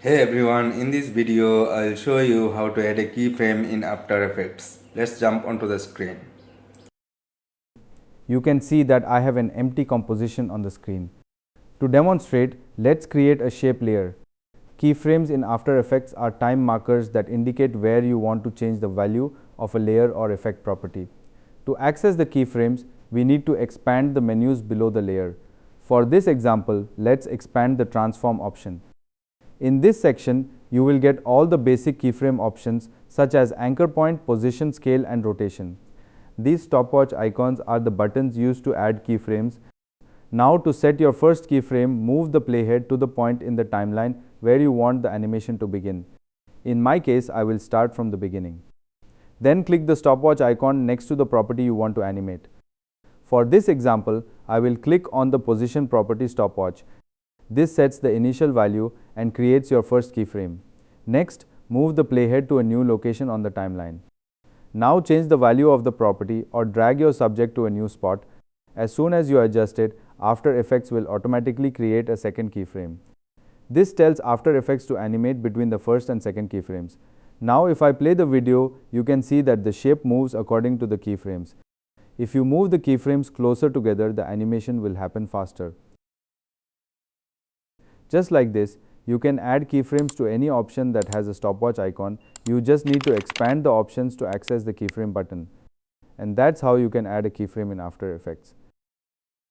Hey everyone, in this video I'll show you how to add a keyframe in After Effects. Let's jump onto the screen. You can see that I have an empty composition on the screen. To demonstrate, let's create a shape layer. Keyframes in After Effects are time markers that indicate where you want to change the value of a layer or effect property. To access the keyframes, we need to expand the menus below the layer. For this example, let's expand the transform option. In this section, you will get all the basic keyframe options such as anchor point, position, scale, and rotation. These stopwatch icons are the buttons used to add keyframes. Now to set your first keyframe, move the playhead to the point in the timeline where you want the animation to begin. In my case, I will start from the beginning. Then click the stopwatch icon next to the property you want to animate. For this example, I will click on the position property stopwatch. This sets the initial value and creates your first keyframe. Next, move the playhead to a new location on the timeline. Now change the value of the property or drag your subject to a new spot. As soon as you adjust it, After Effects will automatically create a second keyframe. This tells After Effects to animate between the first and second keyframes. Now if I play the video, you can see that the shape moves according to the keyframes. If you move the keyframes closer together, the animation will happen faster. Just like this, you can add keyframes to any option that has a stopwatch icon. You just need to expand the options to access the keyframe button. And that's how you can add a keyframe in After Effects.